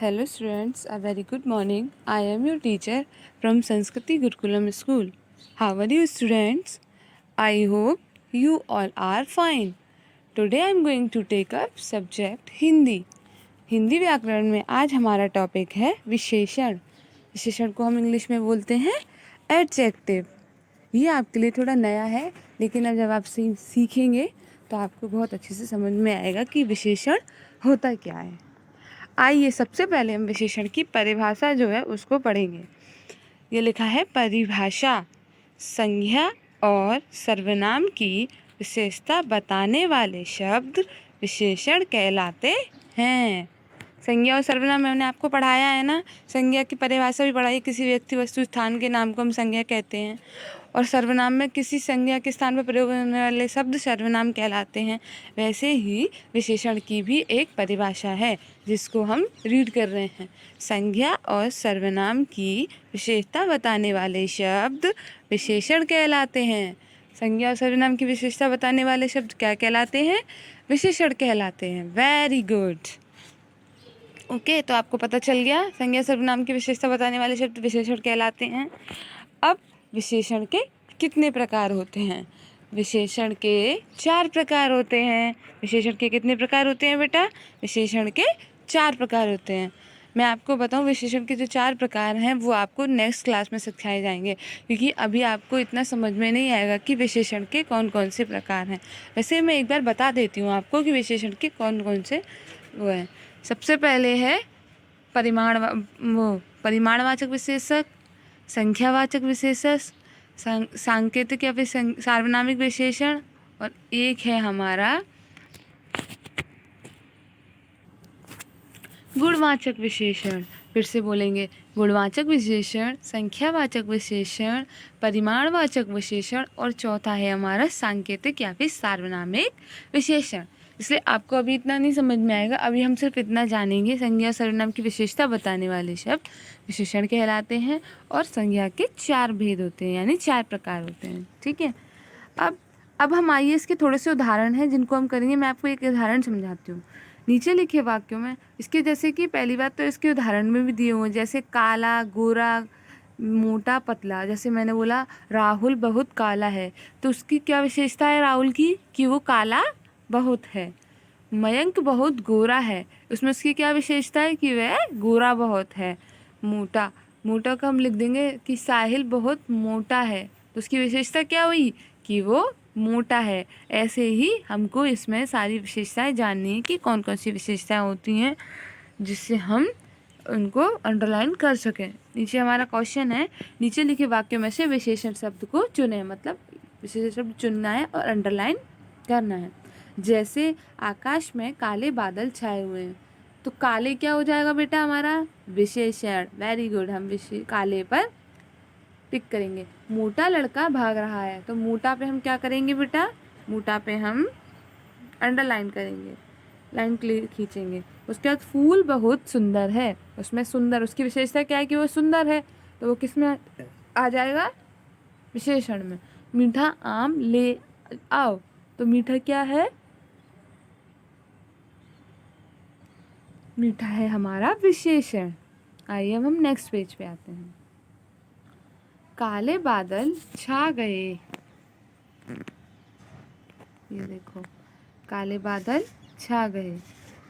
Hello students, a very good morning. I am your teacher from Sanskriti Gurukulam School. How are you students? I hope you all are fine. Today I am going to take up subject Hindi. Hindi व्याकरण में आज हमारा topic है विशेषण. विशेषण को हम English में बोलते हैं एडजेक्टिव. ये आपके लिए थोड़ा नया है, लेकिन अब जब आप सीखेंगे तो आपको बहुत अच्छे से समझ में आएगा कि विशेषण होता क्या है. आइए सबसे पहले हम विशेषण की परिभाषा जो है उसको पढ़ेंगे. ये लिखा है परिभाषा. संज्ञा और सर्वनाम की विशेषता बताने वाले शब्द विशेषण कहलाते हैं. संज्ञा और सर्वनाम मैंने आपको पढ़ाया है ना. संज्ञा की परिभाषा भी पढ़ाई. किसी व्यक्ति वस्तु स्थान के नाम को हम संज्ञा कहते हैं, और सर्वनाम में किसी संज्ञा के स्थान पर प्रयोग होने वाले शब्द सर्वनाम कहलाते हैं. वैसे ही विशेषण की भी एक परिभाषा है जिसको हम रीड कर रहे हैं. संज्ञा और सर्वनाम की विशेषता बताने वाले शब्द विशेषण कहलाते हैं. संज्ञा और सर्वनाम की विशेषता बताने वाले शब्द क्या कहलाते हैं? विशेषण कहलाते हैं. Very good. ओके, तो आपको पता चल गया संज्ञा सर्वनाम की विशेषता बताने वाले शब्द विशेषण कहलाते हैं. अब विशेषण के कितने प्रकार होते हैं? विशेषण के 4 प्रकार होते हैं. विशेषण के कितने प्रकार होते हैं बेटा? विशेषण के 4 प्रकार होते हैं. मैं आपको बताऊं, विशेषण के जो 4 प्रकार हैं वो आपको नेक्स्ट क्लास में सिखाए जाएंगे, क्योंकि अभी आपको इतना समझ में नहीं आएगा कि विशेषण के कौन कौन से प्रकार हैं. वैसे मैं एक बार बता देती हूँ आपको कि विशेषण के कौन कौन से वो हैं. सबसे पहले है परिमाणवाचक विशेषक, संख्यावाचक विशेषक, सांकेतिक या फिर सार्वनामिक विशेषण, और एक है हमारा गुणवाचक विशेषण. फिर से बोलेंगे, गुणवाचक विशेषण, संख्यावाचक विशेषण, परिमाणवाचक विशेषण, और चौथा है हमारा सांकेतिक या फिर सार्वनामिक विशेषण. इसलिए आपको अभी इतना नहीं समझ में आएगा. अभी हम सिर्फ इतना जानेंगे, संज्ञा सर्वनाम की विशेषता बताने वाले शब्द विशेषण कहलाते हैं, और संज्ञा के 4 भेद होते हैं, यानी 4 प्रकार होते हैं. ठीक है. अब हम आइए, इसके थोड़े से उदाहरण हैं जिनको हम करेंगे. मैं आपको एक उदाहरण समझाती हूँ. नीचे लिखे वाक्यों में इसके, जैसे कि पहली बात तो इसके उदाहरण में भी दिए हुए हैं, जैसे काला, गोरा, मोटा, पतला. जैसे मैंने बोला राहुल बहुत काला है, तो उसकी क्या विशेषता है राहुल की? कि वो काला बहुत है. मयंक बहुत गोरा है, उसमें उसकी क्या विशेषता है? कि वह गोरा बहुत है. मोटा, मोटा का हम लिख देंगे कि साहिल बहुत मोटा है, तो उसकी विशेषता क्या हुई? कि वो मोटा है. ऐसे ही हमको इसमें सारी विशेषताएं जाननी है कि कौन कौन सी विशेषताएं होती हैं, जिससे हम उनको अंडरलाइन कर सकें. नीचे हमारा क्वेश्चन है, नीचे लिखे वाक्यों में से विशेषण शब्द को चुनें. मतलब विशेषण शब्द चुनना है और अंडरलाइन करना है. जैसे आकाश में काले बादल छाए हुए हैं, तो काले क्या हो जाएगा बेटा हमारा? विशेषण. Very good. हम काले पर टिक करेंगे. मोटा लड़का भाग रहा है, तो मोटा पे हम क्या करेंगे बेटा? मोटा पे हम अंडरलाइन करेंगे, लाइन खींचेंगे. उसके बाद फूल बहुत सुंदर है, उसमें सुंदर, उसकी विशेषता क्या है? कि वो सुंदर है, तो वो किस में आ जाएगा? विशेषण में. मीठा आम ले आओ, तो मीठा क्या है? मीठा है हमारा विशेषण. आइए अब हम नेक्स्ट पेज पे आते हैं. काले बादल छा गए. ये देखो, काले बादल छा गए.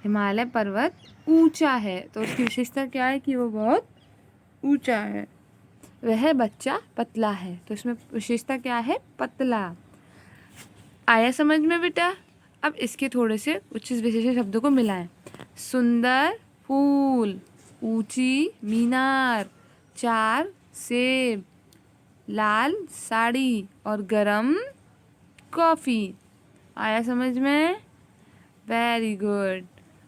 हिमालय पर्वत ऊंचा है, तो उसकी विशेषता क्या है? कि वो बहुत ऊंचा है. वह बच्चा पतला है, तो इसमें विशेषता क्या है? पतला. आया समझ में बेटा? अब इसके थोड़े से उचित विशेषण शब्दों को मिलाएं. सुंदर फूल, ऊंची मीनार, 4 सेब, लाल साड़ी, और गरम कॉफ़ी. आया समझ में? Very good.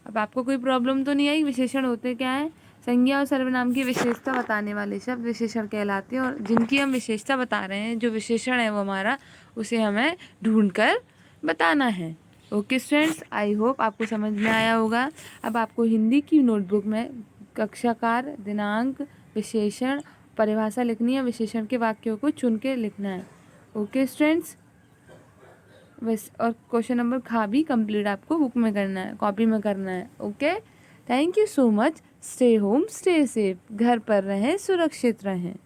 अब आपको कोई प्रॉब्लम तो नहीं आई? विशेषण होते क्या है? संज्ञा और सर्वनाम की विशेषता बताने वाले शब्द विशेषण कहलाते हैं, और जिनकी हम विशेषता बता रहे हैं, जो विशेषण है वो हमारा, उसे हमें ढूंढ कर बताना है. ओके स्टूडेंट्स, आई होप आपको समझ में आया होगा. अब आपको हिंदी की नोटबुक में कक्षाकार, दिनांक, विशेषण, परिभाषा लिखनी है. विशेषण के वाक्यों को चुन के लिखना है. Okay students. और क्वेश्चन नंबर खा भी कंप्लीट आपको बुक में करना है, कॉपी में करना है. Okay, thank you so much. Stay home, stay safe. घर पर रहें, सुरक्षित रहें।